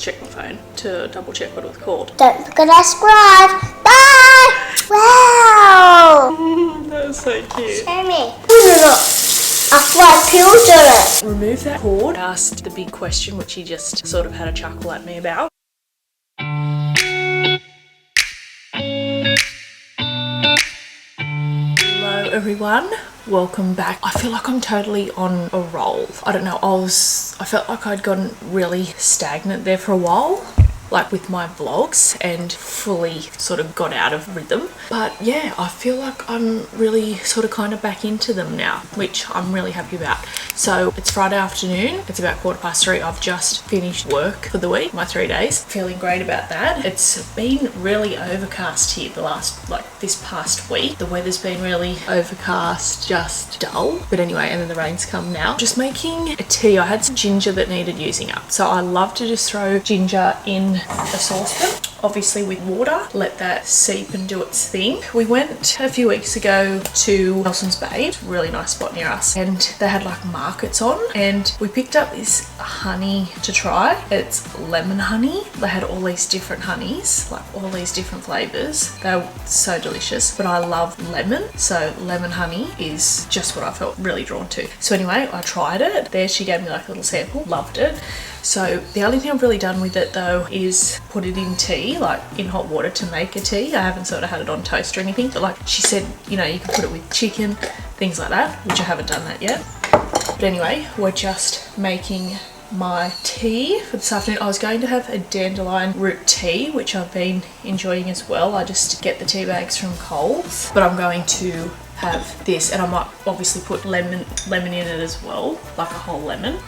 Check my phone to double check what it was called. Don't forget to subscribe. Bye! Wow! That was so cute. Show me. I've got pills on it. Remove that cord. I asked the big question, which he just sort of had a chuckle at me about. Hello everyone, welcome back. I feel like I'm totally on a roll. I don't know, I felt like I'd gotten really stagnant there for a while, like with my vlogs, and fully sort of got out of rhythm. But yeah, I feel like I'm really sort of kind of back into them now, which I'm really happy about. So it's Friday afternoon, it's about 3:15. I've just finished work for the week, my 3 days. Feeling great about that. It's been really overcast here this past week. The weather's been really overcast, just dull. But anyway, and then the rain's come now. Just making a tea. I had some ginger that needed using up. So I love to just throw ginger in a saucepan, obviously with water, let that seep and do its thing. We went a few weeks ago to Nelson's Bay, it's a really nice spot near us, and they had like markets on, and we picked up this honey to try. It's lemon honey. They had all these different honeys, like all these different flavors. They were so delicious, but I love lemon, so lemon honey is just what I felt really drawn to. So anyway, I tried it. There she gave me like a little sample, loved it. So the only thing I've really done with it though is put it in tea, like in hot water to make a tea. I haven't sort of had it on toast or anything, but like she said, you know, you can put it with chicken, things like that, which I haven't done that yet. But anyway, we're just making my tea for this afternoon. I was going to have a dandelion root tea, which I've been enjoying as well. I just get the tea bags from Coles, but I'm going to have this, and I might obviously put lemon in it as well, like a whole lemon.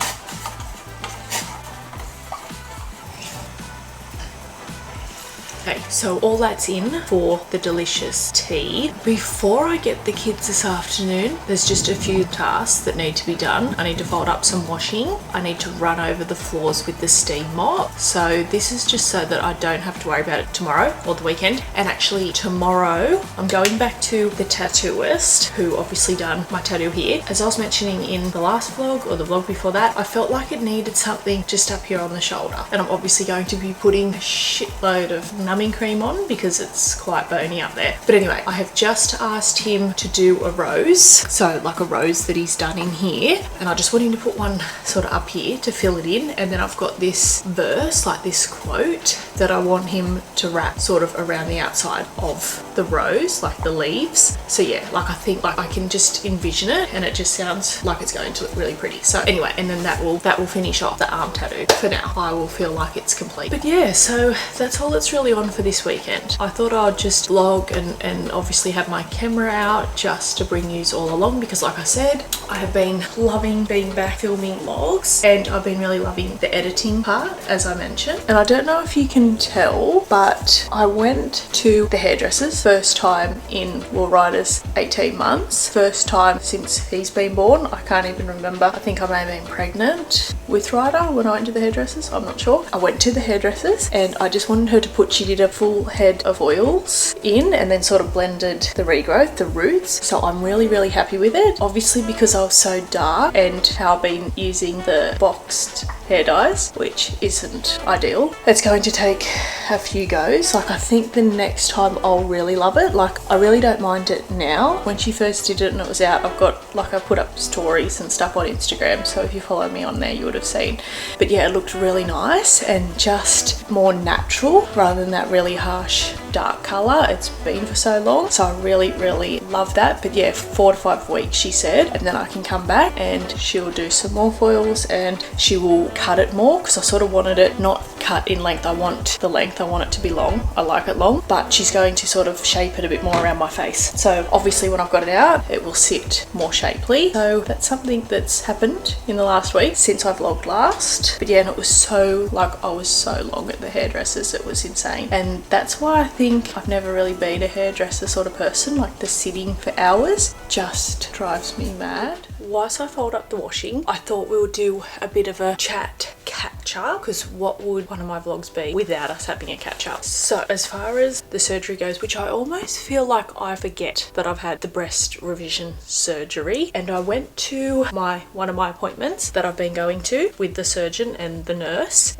Okay, so all that's in for the delicious tea. Before I get the kids this afternoon, there's just a few tasks that need to be done. I need to fold up some washing. I need to run over the floors with the steam mop. So this is just so that I don't have to worry about it tomorrow or the weekend. And actually tomorrow, I'm going back to the tattooist who obviously done my tattoo here. As I was mentioning in the last vlog or the vlog before that, I felt like it needed something just up here on the shoulder. And I'm obviously going to be putting a shitload of numbing cream on because it's quite bony up there. But anyway, I have just asked him to do a rose, so like a rose that he's done in here, and I just want him to put one sort of up here to fill it in, and then I've got this verse, like this quote, that I want him to wrap sort of around the outside of the rose, like the leaves. So yeah, like I think like I can just envision it, and it just sounds like it's going to look really pretty. So anyway, and then that will finish off the arm tattoo. For now, I will feel like it's complete. But yeah, so that's all that's really on for this weekend. I thought I'd just vlog and obviously have my camera out just to bring yous all along, because like I said, I have been loving being back filming vlogs, and I've been really loving the editing part, as I mentioned. And I don't know if you can tell, but I went to the hairdressers first time in Will Ryder's 18 months. First time since he's been born. I can't even remember. I think I may have been pregnant with Ryder when I went to the hairdressers. I'm not sure. I went to the hairdressers and I just wanted her to put, she did a full head of oils in and then sort of blended the regrowth, the roots. So I'm really happy with it. Obviously because I was so dark and how I've been using the boxed hair dyes, which isn't ideal. It's going to take a few goes. Like I think the next time I'll really love it. Like I really don't mind it now. When she first did it and it was out, I've got like I put up stories and stuff on Instagram, so if you follow me on there you would have seen. But yeah, it looked really nice and just more natural rather than that really harsh dark color it's been for so long. So I really love that. But yeah, 4 to 5 weeks she said, and then I can come back and she'll do some more foils and she will cut it more, because I sort of wanted it not cut in length. I want the length, I want it to be long. I like it long, but she's going to sort of shape it a bit more around my face. So obviously when I've got it out, it will sit more shapely. So that's something that's happened in the last week since I vlogged last. But yeah, and it was so, like I was so long at the hairdressers, it was insane. And that's why I think I've never really been a hairdresser sort of person. Like the sitting for hours just drives me mad. whilst I fold up the washing, I thought we would do a bit of a chat catch up, because what would one of my vlogs be without us having a catch up? So as far as the surgery goes, which I almost feel like I forget that I've had the breast revision surgery, and I went to one of my appointments that I've been going to with the surgeon and the nurse,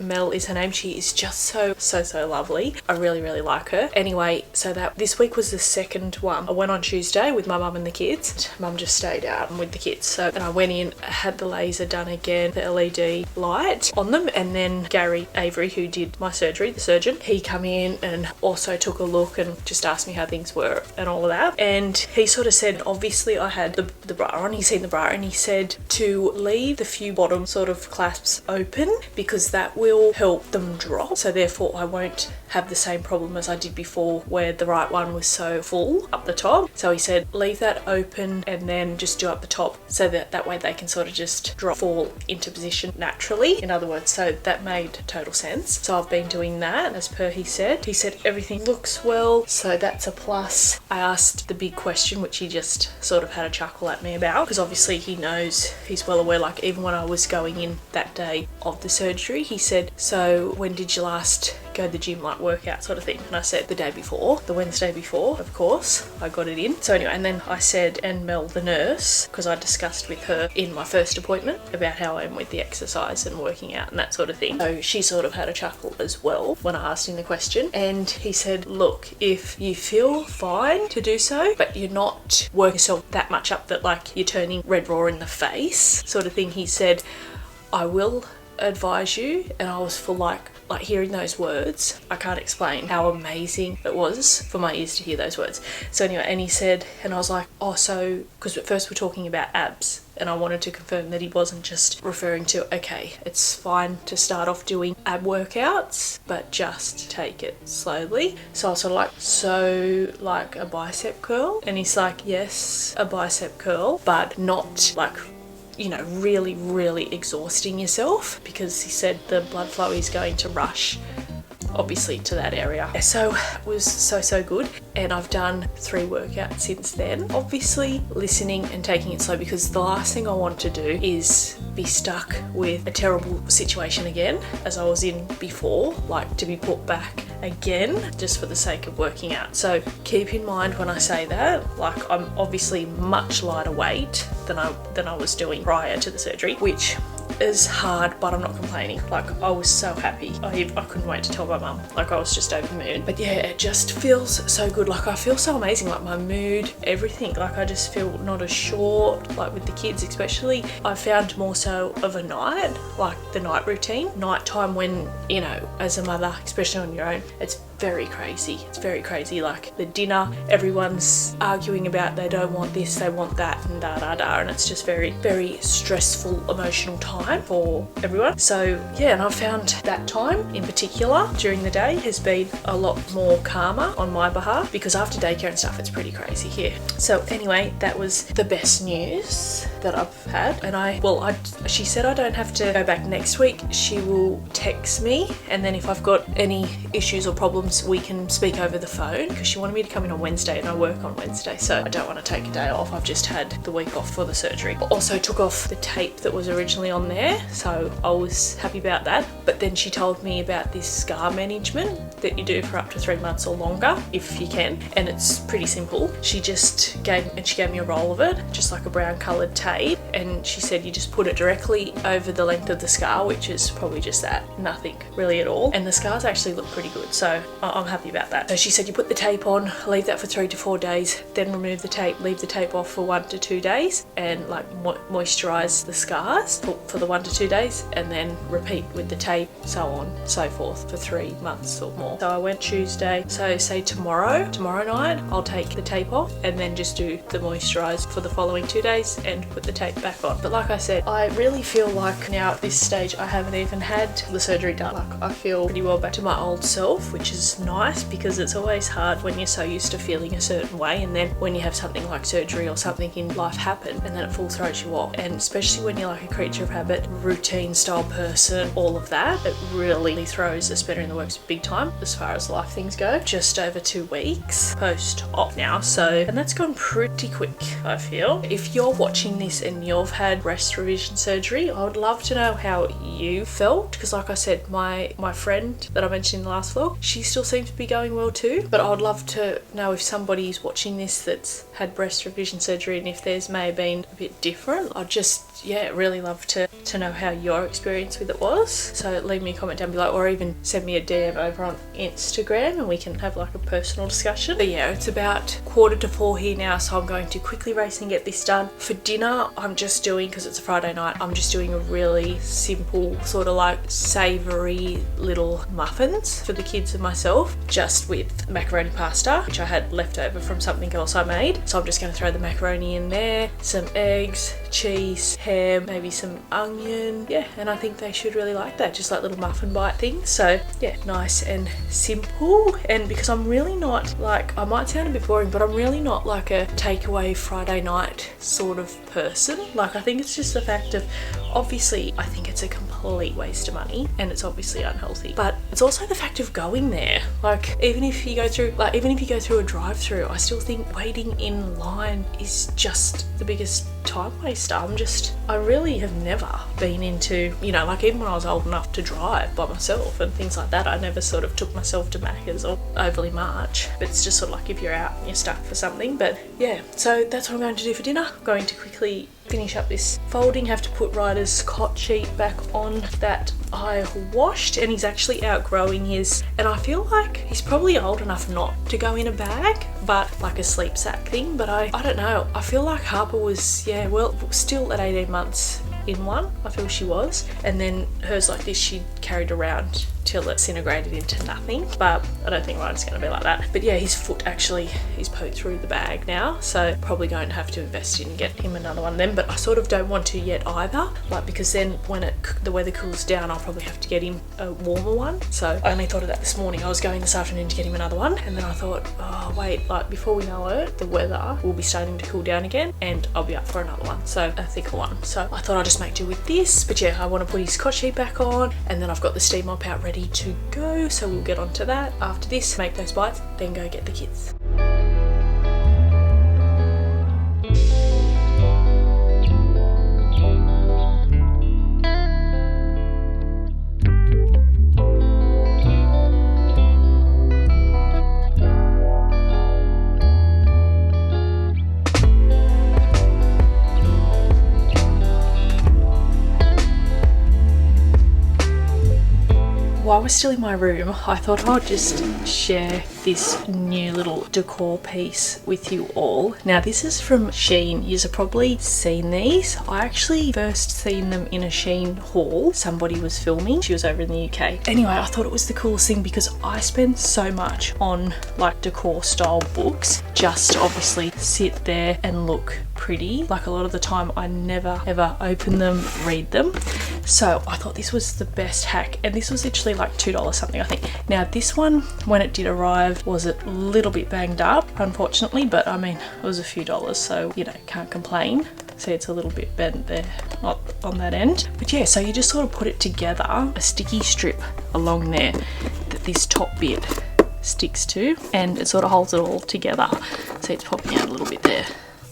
Mel is her name. She is just so lovely. I really like her. Anyway, so that this week was the second one. I went on Tuesday with my mum and the kids. Mum just stayed out with the kids, so and I went in, had the laser done again, the LED light on them, and then Gary Avery, who did my surgery, the surgeon, he come in and also took a look and just asked me how things were and all of that. And he sort of said, obviously I had the bra on, he's seen the bra, and he said to leave the few bottom sort of clasps open because that will help them drop, so therefore I won't have the same problem as I did before where the right one was so full up the top. So he said leave that open and then just do up the top, so that way they can sort of just fall into position naturally, in other words. So that made total sense. So I've been doing that as per he said. He said everything looks well, so that's a plus. I asked the big question, which he just sort of had a chuckle at me about, because obviously he knows, he's well aware, like even when I was going in that day of the surgery, he said, so when did you last go to the gym, like workout sort of thing? And I said the day before, the Wednesday before, of course I got it in. So anyway, and then I said, and Mel the nurse, because I discussed with her in my first appointment about how I am with the exercise and working out and that sort of thing, so she sort of had a chuckle as well when I asked him the question. And he said, look, if you feel fine to do so, but you're not working yourself that much up that like you're turning red raw in the face sort of thing, he said, I will advise you. And I was full like hearing those words, I can't explain how amazing it was for my ears to hear those words. So anyway, and he said, and I was like, oh, so, because at first we're talking about abs, and I wanted to confirm that he wasn't just referring to, okay, it's fine to start off doing ab workouts, but just take it slowly. So I was sort of like, so like a bicep curl? And he's like, yes, a bicep curl, but not like, you know, really exhausting yourself, because he said the blood flow is going to rush obviously to that area. So it was so good, and I've done 3 workouts since then, obviously listening and taking it slow, because the last thing I want to do is be stuck with a terrible situation again as I was in before, like to be put back again just for the sake of working out. So keep in mind when I say that, like I'm obviously much lighter weight than I was doing prior to the surgery, which is hard, but I'm not complaining. Like I was so happy. I couldn't wait to tell my mum. Like I was just over the moon. But yeah, it just feels so good. Like I feel so amazing. Like my mood, everything. Like I just feel not as short. Like with the kids especially, I found more so of a night, like the night routine. Nighttime when, you know, as a mother, especially on your own, it's very crazy. It's very crazy. Like the dinner, everyone's arguing about they don't want this, they want that, and and it's just very stressful, emotional time for everyone. So yeah, and I've found that time in particular during the day has been a lot more calmer on my behalf, because after daycare and stuff it's pretty crazy here. So anyway, that was the best news that I've had. And she said I don't have to go back next week. She will text me, and then if I've got any issues or problems we can speak over the phone, because she wanted me to come in on Wednesday and I work on Wednesday, so I don't want to take a day off. I've just had the week off for the surgery. Also took off the tape that was originally on there, so I was happy about that. But then she told me about this scar management that you do for up to 3 months or longer if you can, and it's pretty simple. She gave me a roll of it, just like a brown coloured tape, and she said you just put it directly over the length of the scar, which is probably just that, nothing really at all, and the scars actually look pretty good, so I'm happy about that. So she said you put the tape on, leave that for 3 to 4 days, then remove the tape, leave the tape off for 1 to 2 days, and like moisturize the scars for the 1 to 2 days, and then repeat with the tape, so on, so forth, for 3 months or more. So I went Tuesday, so say tomorrow night, I'll take the tape off and then just do the moisturize for the following 2 days and put the tape back on. But like I said, I really feel like now at this stage I haven't even had the surgery done. Like I feel pretty well back to my old self, which is was nice, because it's always hard when you're so used to feeling a certain way, and then when you have something like surgery or something in life happen and then it full throws you off. And especially when you're like a creature of habit, routine style person, all of that, it really throws a spanner in the works big time as far as life things go. Just over 2 weeks post-op now, so, and that's gone pretty quick, I feel. If you're watching this and you've had breast revision surgery, I would love to know how you felt, because like I said, my friend that I mentioned in the last vlog, she still seems to be going well too. But I would love to know if somebody's watching this that's had breast revision surgery and if theirs may have been a bit different. I'd just, yeah, really love to know how your experience with it was. So leave me a comment down below, or even send me a DM over on Instagram and we can have like a personal discussion. But yeah, it's about 3:45 here now, so I'm going to quickly race and get this done. For dinner, I'm just doing, because it's a Friday night, I'm just doing a really simple sort of like savoury little muffins for the kids and myself, just with macaroni pasta, which I had left over from something else I made. So I'm just going to throw the macaroni in there, some eggs, cheese, ham, maybe some onion. Yeah, and I think they should really like that, just like little muffin bite things. So yeah, nice and simple. And because I'm really not like, I might sound a bit boring, but I'm really not like a takeaway Friday night sort of person. Like, I think it's just the fact of, obviously I think it's a complete waste of money and it's obviously unhealthy, but it's also the fact of going there. Like, even if you go through a drive-through, I still think waiting in line is just the biggest time waster. I really have never been into, you know, like even when I was old enough to drive by myself and things like that, I never sort of took myself to Macca's or overly much. But it's just sort of like if you're out and you're stuck for something. But yeah, so that's what I'm going to do for dinner. I'm going to quickly finish up this folding, have to put Ryder's cot sheet back on that I washed, and he's actually outgrowing his, and I feel like he's probably old enough not to go in a bag, but like a sleep sack thing. But I don't know, I feel like Harper was, yeah, well, still at 18 months in one, I feel she was, and then hers like this she carried around till it disintegrated into nothing. But I don't think Ryan's going to be like that. But yeah, his foot actually is poked through the bag now, so probably going to have to invest in get him another one then. But I sort of don't want to yet either, like, because then when the weather cools down, I'll probably have to get him a warmer one. So I only thought of that this morning. I was going this afternoon to get him another one, and then I thought, oh wait, like before we know it, the weather will be starting to cool down again and I'll be up for another one, so a thicker one. So I thought I'd just make do with this. But yeah, I want to put his cot sheet back on, and then I've got the steam mop out ready to go, so we'll get on to that after this, make those bites, then go get the kids. While we're still in my room, I thought I'd just share this new little decor piece with you all. Now this is from Shein. You've probably seen these. I actually first seen them in a Shein haul. Somebody was filming. She was over in the UK. Anyway, I thought it was the coolest thing because I spend so much on like decor style books just to obviously sit there and look pretty. Like a lot of the time I never ever open them, read them. So I thought this was the best hack, and this was literally like $2 something, I think. Now this one, when it did arrive, was a little bit banged up, unfortunately, but I mean, it was a few dollars, so you know, can't complain. See, it's a little bit bent there, not on that end. But yeah, so you just sort of put it together, a sticky strip along there that this top bit sticks to, and it sort of holds it all together. See, it's popping out a little bit there.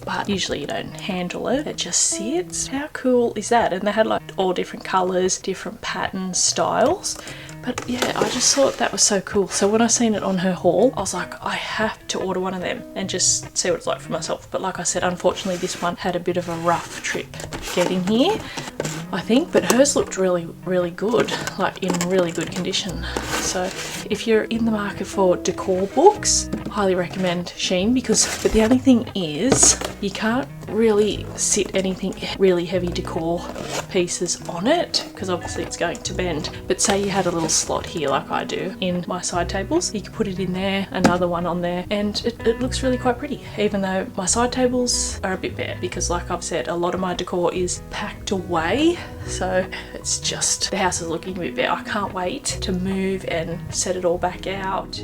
But usually you don't handle it, it just sits. How cool is that? And they had like all different colours, different patterns, styles. But yeah, I just thought that was so cool. So when I seen it on her haul, I was like, I have to order one of them and just see what it's like for myself. But like I said, unfortunately this one had a bit of a rough trip getting here, I think, but hers looked really, really good, like in really good condition. So if you're in the market for decor books, highly recommend Shein, but the only thing is you can't really sit anything really heavy decor pieces on it because obviously it's going to bend. But say you had a little slot here like I do in my side tables, you could put it in there, another one on there, and it looks really quite pretty, even though my side tables are a bit bare because like I've said, a lot of my decor is packed away, so it's just, the house is looking a bit bare. I can't wait to move and set it all back out.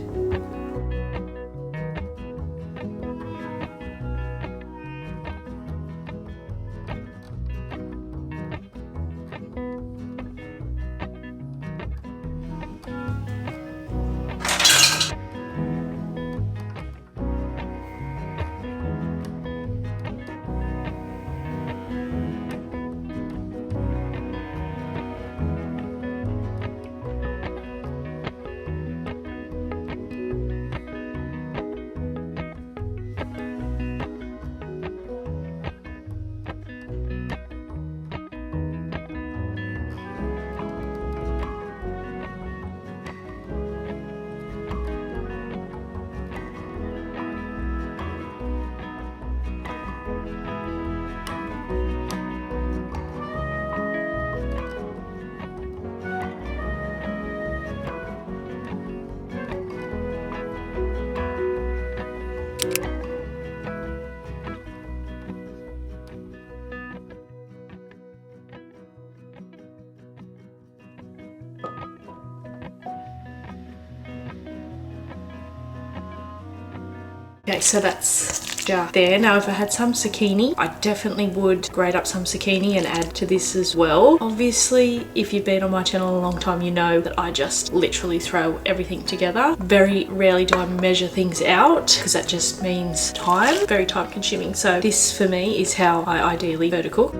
Okay, so that's jar there. Now if I had some zucchini, I definitely would grate up some zucchini and add to this as well. Obviously, if you've been on my channel a long time, you know that I just literally throw everything together. Very rarely do I measure things out because that just means time, very time consuming. So this for me is how I ideally prefer to cook.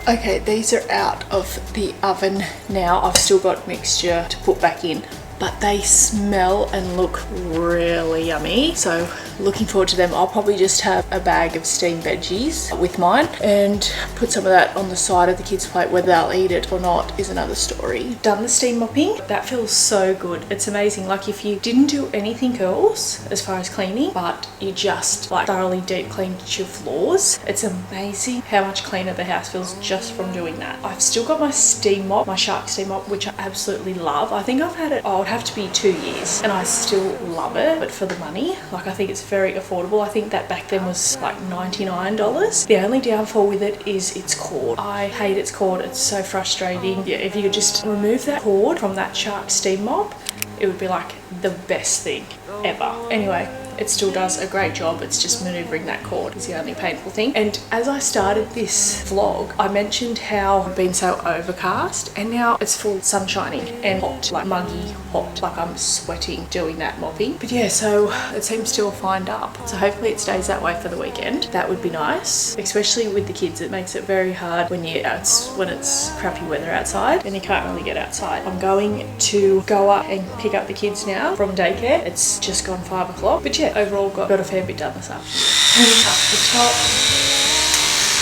Okay, these are out of the oven now. I've still got mixture to put back in, but they smell and look really yummy. So looking forward to them. I'll probably just have a bag of steamed veggies with mine and put some of that on the side of the kids' plate. Whether they'll eat it or not is another story. Done the steam mopping. That feels so good. It's amazing. Like if you didn't do anything else as far as cleaning, but you just like thoroughly deep cleaned your floors, it's amazing how much cleaner the house feels just from doing that. I've still got my steam mop, my shark steam mop, which I absolutely love. I think I've had it, oh, it would have to be 2 years, and I still love it, but for the money, like I think it's very affordable. I think that back then was like $99. The only downfall with it is its cord. I hate its cord. It's so frustrating. Yeah, if you could just remove that cord from that shark steam mop, it would be like the best thing ever. Anyway, it still does a great job. It's just maneuvering that cord is the only painful thing. And as I started this vlog, I mentioned how I've been so overcast, and now it's full sunshiny and hot, like muggy hot, like I'm sweating doing that mopping. But yeah, so it seems to have lined up. So hopefully it stays that way for the weekend. That would be nice, especially with the kids. It makes it very hard when it's crappy weather outside and you can't really get outside. I'm going to go up and pick up the kids now from daycare. It's just gone 5 o'clock, but yeah, overall got a fair bit done this afternoon. Up the top.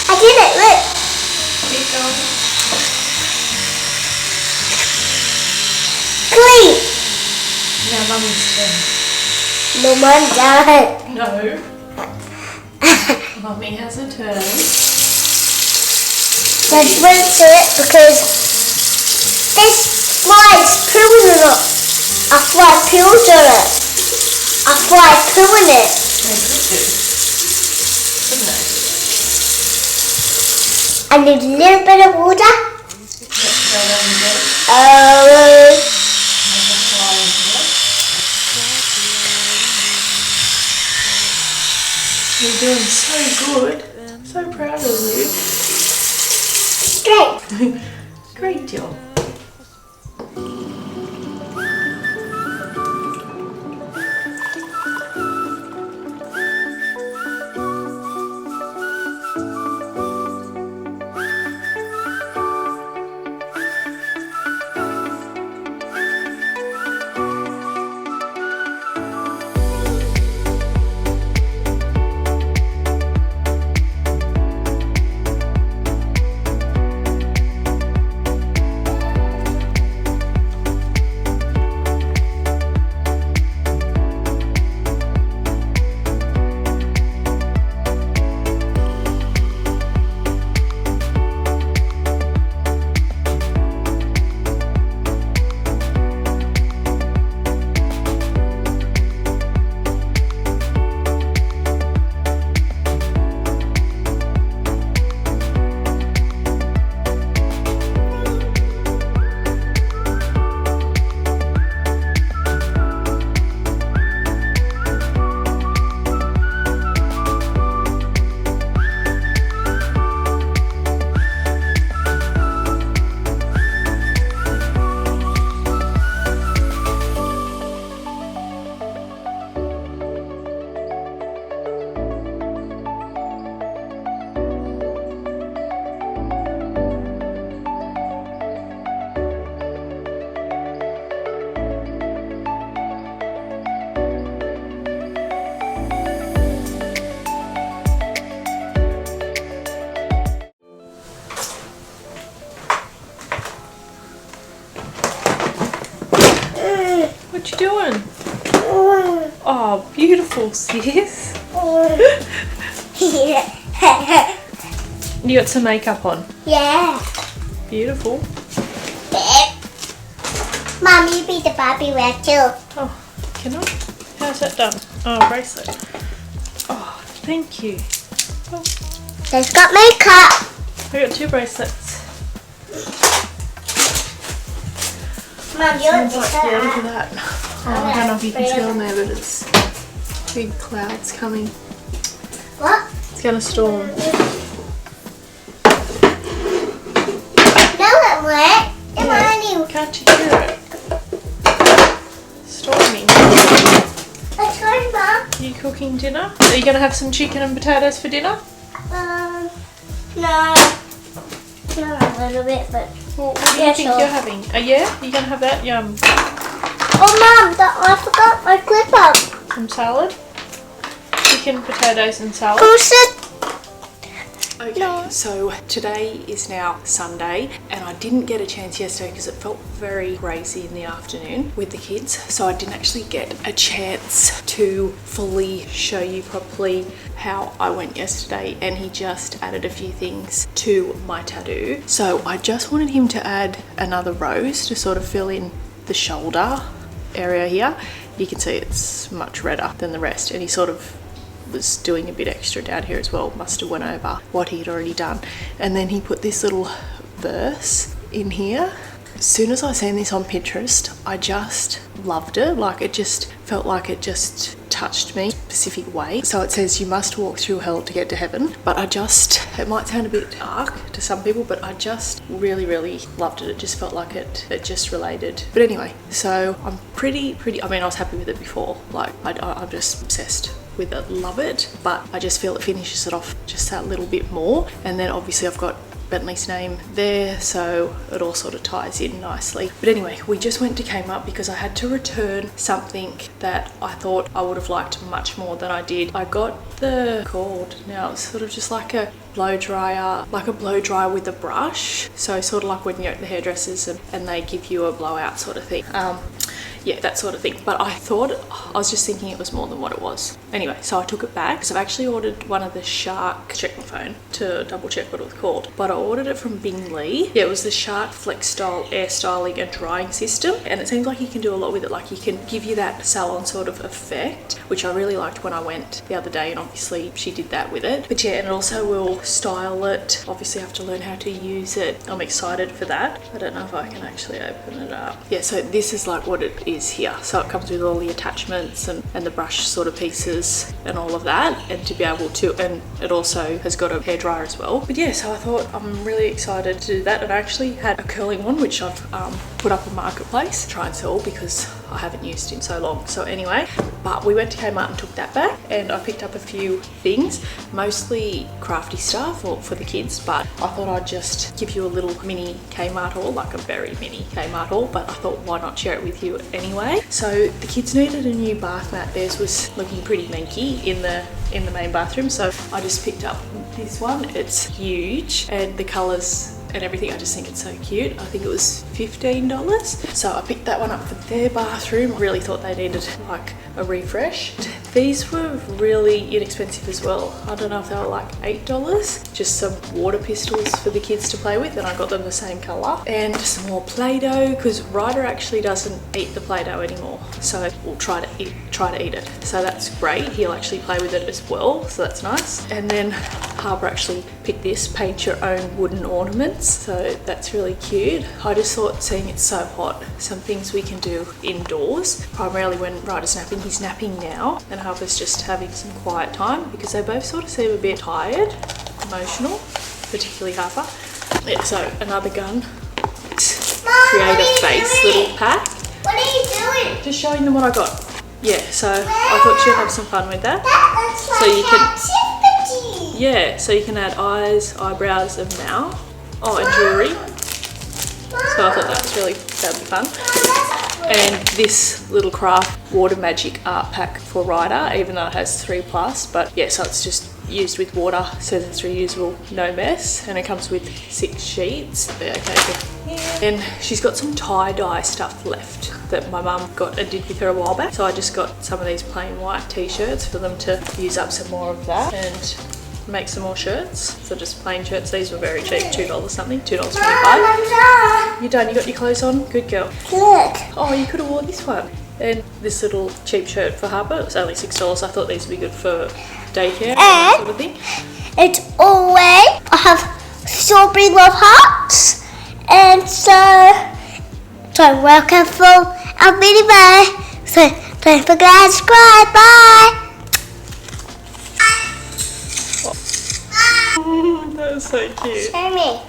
I did it, look. Keep going. Clean. Now mummy's turn. No, Mum, done. No. Mummy has a turn. Let's rinse it because this fly is pooing on us. I fly pills on it. I fly poo in it. They could do, couldn't they? I need a little bit of water. You're doing so good. So proud of you. Great. Great job. What you doing? Oh, beautiful, sis. You got some makeup on. Yeah. Beautiful. Mom, you be the Barbie wear too. Oh, can I? How's that done? Oh, bracelet. Oh, thank you. Oh, There's got makeup. I got 2 bracelets. Mom, you Sounds want like, yeah, look at that? that. Oh, I don't know if you can tell in there, but it's big clouds coming. What? It's gonna storm. No, it won't. It won't. Can't you hear it? Storming. Let's go, Mom. Are you cooking dinner? Are you gonna have some chicken and potatoes for dinner? No. Not a little bit, but... Well, what do you think you're having? Yeah? Are you gonna have that? Yum. Oh, Mom, I forgot my clip-up. Some salad? Chicken, potatoes and salad? Okay, so today is now Sunday and I didn't get a chance yesterday because it felt very crazy in the afternoon with the kids, so I didn't actually get a chance to fully show you properly how I went yesterday, and he just added a few things to my tattoo. So I just wanted him to add another rose to sort of fill in the shoulder area here. You can see it's much redder than the rest, and he sort of was doing a bit extra down here as well. Must have went over what he'd already done. And then he put this little verse in here. As soon as I seen this on Pinterest, I just loved it. Like, it just felt like it just touched me in a specific way. So it says, you must walk through hell to get to heaven. But it might sound a bit dark to some people, but I just really, really loved it. It just felt like it just related. But anyway, so I'm pretty, I mean, I was happy with it before. Like, I'm just obsessed with it, love it. But I just feel it finishes it off just that little bit more. And then obviously I've got Bentley's name there, so it all sort of ties in nicely. But anyway, we just went to Kmart because I had to return something that I thought I would have liked much more than I did. I got now it's sort of just like a blow dryer, like a blow dryer with a brush. So sort of like when you're at the hairdressers and they give you a blowout sort of thing. Yeah, that sort of thing. But I was just thinking it was more than what it was. Anyway, so I took it back because I've actually ordered one of the shark, check my phone to double check what it was called, but I ordered it from Bingley. Yeah, it was the Shark Flex Style Air Styling and Drying System, and it seems like you can do a lot with it. Like, you can give you that salon sort of effect, which I really liked when I went the other day, and obviously she did that with it. But yeah, and it also will style it. Obviously I have to learn how to use it. I'm excited for that. I don't know if I can actually open it up. Yeah, so this is like what it is here. So it comes with all the attachments and the brush sort of pieces and all of that, and to be able to, and it also has got a hairdryer as well. But yeah, so I thought I'm really excited to do that. And I actually had a curling one which I've put up on Marketplace to try and sell because I haven't used it in so long. So anyway, but we went to Kmart and took that back, and I picked up a few things, mostly crafty stuff for the kids, but I thought I'd just give you a little mini Kmart haul, like a very mini Kmart haul, but I thought why not share it with you anyway. So the kids needed a new bath mat. Theirs was looking pretty manky in the main bathroom, so I just picked up this one. It's huge, and the colours and everything, I just think it's so cute. I think it was $15. So I picked that one up for their bathroom. Really thought they needed like a refresh. These were really inexpensive as well. I don't know if they were like $8. Just some water pistols for the kids to play with, and I got them the same color. And some more Play-Doh, because Ryder actually doesn't eat the Play-Doh anymore. So we'll try to eat it. So that's great. He'll actually play with it as well. So that's nice. And then Harbour actually picked this, paint your own wooden ornaments. So that's really cute. I just thought, seeing it's so hot, some things we can do indoors, primarily when Ryder's napping. He's napping now, and Harbour's just having some quiet time because they both sort of seem a bit tired, emotional, particularly Harbour. Yeah, so another gun. Create a face little pack. What are you doing? Just showing them what I got. Yeah, so I thought she'll have some fun with that. So you can, yeah, so you can add eyes, eyebrows, and mouth. Oh, and jewellery. So I thought that'd be fun. And this little craft water magic art pack for Ryder, even though it has 3+, but yeah, so it's just used with water, says it's reusable, no mess, and it comes with 6 sheets. Yeah, okay, good. And she's got some tie-dye stuff left that my mum got and did with her a while back. So I just got some of these plain white t-shirts for them to use up some more of that and make some more shirts. So just plain shirts. These were very cheap, $2 something, $2.25. You're done, you got your clothes on? Good girl. Good. Oh, you could have worn this one. And this little cheap shirt for Harbour, it was only $6. I thought these would be good for daycare and sort of thing. It's always, I have strawberry love hearts, and so welcome for our video. So don't forget to subscribe. Bye. That was so cute. Show me.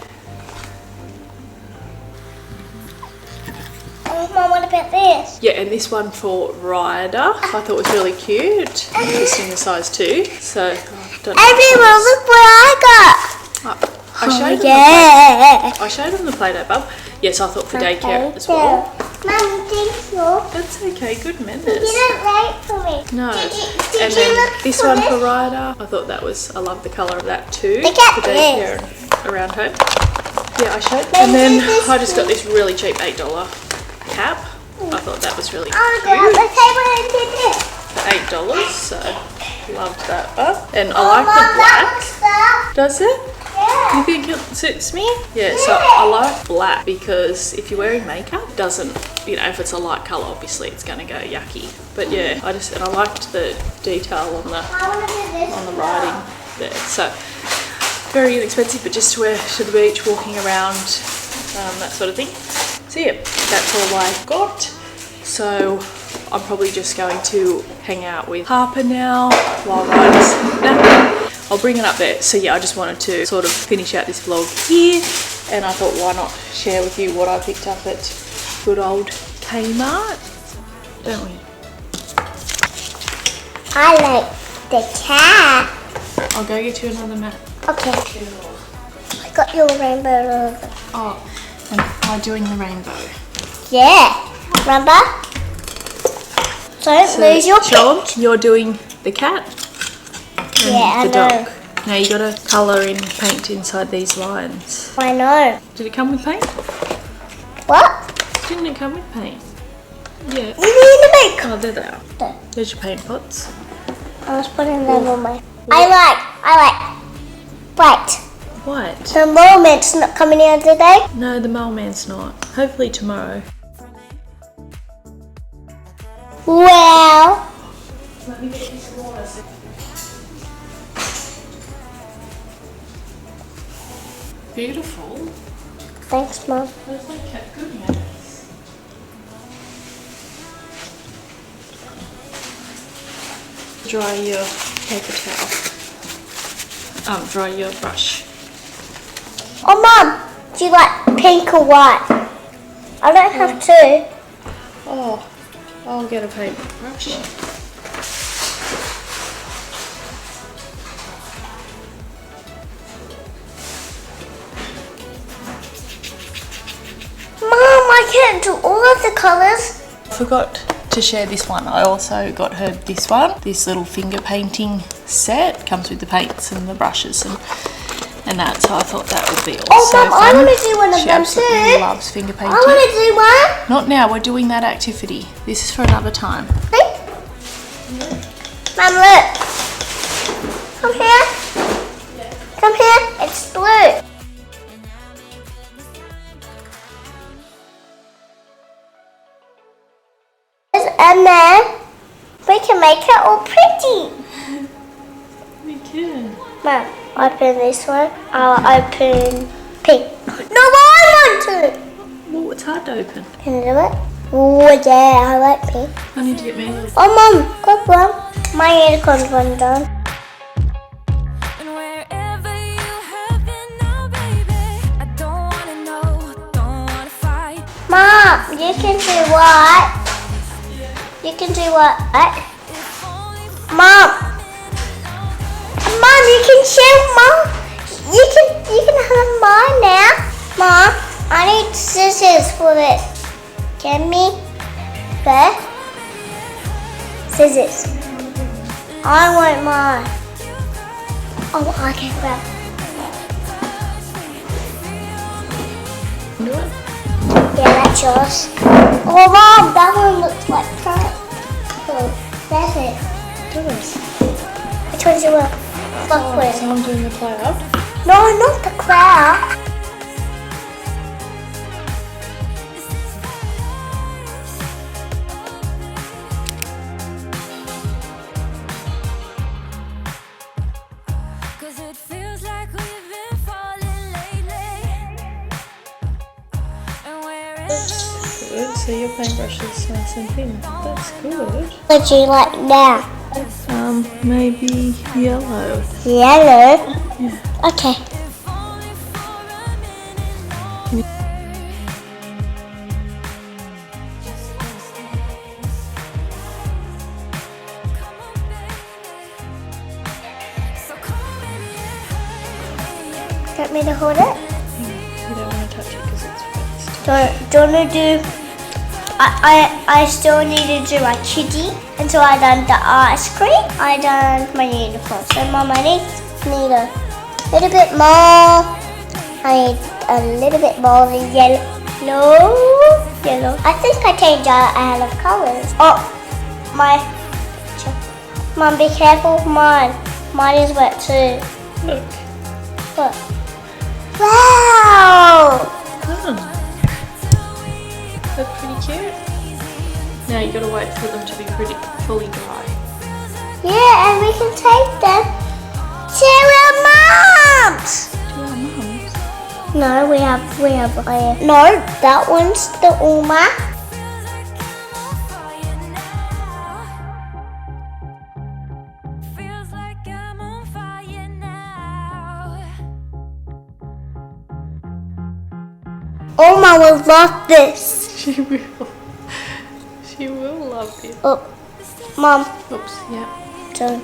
Mom, what about this? Yeah, and this one for Ryder, I thought was really cute. Just in the size 2. So I don't know. Everyone, look what I got. I showed them the Play-Doh bub. Yes, I thought for daycare as well. Mum, thank you. That's okay, good manners. You didn't wait for me. No. Did And you then look this for one it? for Ryder, I thought that was, I love the colour of that too. Look at for daycare and around home. Yeah, I showed them. And then I just got this really cheap $8 cap. I thought that was really cute. For $8, so loved that one. And I like the black. Does it? Yeah. You think it suits me? Yeah, so I like black because if you're wearing makeup, it doesn't, you know, if it's a light colour, obviously it's going to go yucky. But yeah, and I liked the detail on the writing there. So very inexpensive, but just to wear to the beach, walking around, that sort of thing. So yeah, that's all I got. So I'm probably just going to hang out with Harper now while Ryder's napping. I'll bring it up there. So yeah, I just wanted to sort of finish out this vlog here, and I thought why not share with you what I picked up at good old Kmart, don't we? I like the cat. I'll go get you another mat. Okay. I got your rainbow. Oh, and I'm doing the rainbow. Yeah. Remember? Don't lose your Sean, pitch. you're doing the cat. Yeah, the I know. dog. Now you gotta colour in paint inside these lines. I know. Did it come with paint? What? Didn't it come with paint? Yeah. You need to make. Oh, there they are. There. There's your paint pots. I was putting them on my. I like. Right. What? The moleman's not coming here today. No, the mailman's not. Hopefully tomorrow. Well. Let me get you some water. Beautiful. Thanks, Mum. There's like goodness. Dry your paper towel. Dry your brush. Oh, Mum, do you like pink or white? I don't have two. Oh, I'll get a paper brush. Mum, I can't do all of the colours. Forgot to share this one. I also got her this one, this little finger painting set. Comes with the paints and the brushes and that, so I thought that would be also Mum, fun. I want to do one of She them absolutely too. loves finger painting. I want to do one. Not now, we're doing that activity. This is for another time. Hey. Mum, look. Come here. Come here. It's blue. And then we can make it all pretty. We can. Mum, open this one. I'll open pink. No, I want to. Well, it's hard to open. Can you do it? Oh yeah, I like pink. I need to get me a little. Oh, Mum, good one. My unicorn's one done. And wherever you have been now, baby, I don't wanna know, don't wanna fight. Mom, you can do what? You can do what? Mom. Mom, you can share. Mom, you can have mine now. Mom, I need scissors for this. Give me the scissors. I want mine. Oh, I can grab. Do it. Yeah, that's yours. Oh, Mom, that one looks like crap. Oh, that's it. Does. Which one's your fuck with? So I'm doing the cloud. No, not the cloud. Cause it feels like we've been falling lately. And wherever Good. So your paintbrush is nice and thin. That's good. What do you like now? Maybe yellow. Yellow? Okay. Want me to hold it? You don't want to touch it because it's wet. Do you want to do... I still need to do my kitty until I done the ice cream. I done my uniform. So Mom, I need a little bit more. I need a little bit more yellow. Yellow. I think I changed out of colours. Oh, my... Mom, be careful of mine. Mine is wet too. Look. Look. Wow! Oh. That's pretty cute. Now you gotta wait for them to be fully dry. Yeah, and we can take them to our mums. To our mums. No, we have. No, that one's the Uma. feels like I'm on fire now. Uma will love this. She will. She will love it. Oh, Mom, Oops, yeah. done.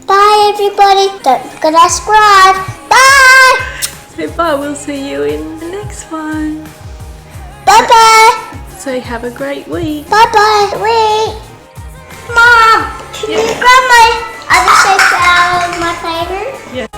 Bye, everybody. Don't forget to subscribe. Bye. Say bye, we'll see you in the next one. Bye-bye. Say have a great week. Bye-bye. Wait. Mom, can you grab my other shape out of my finger? Yeah.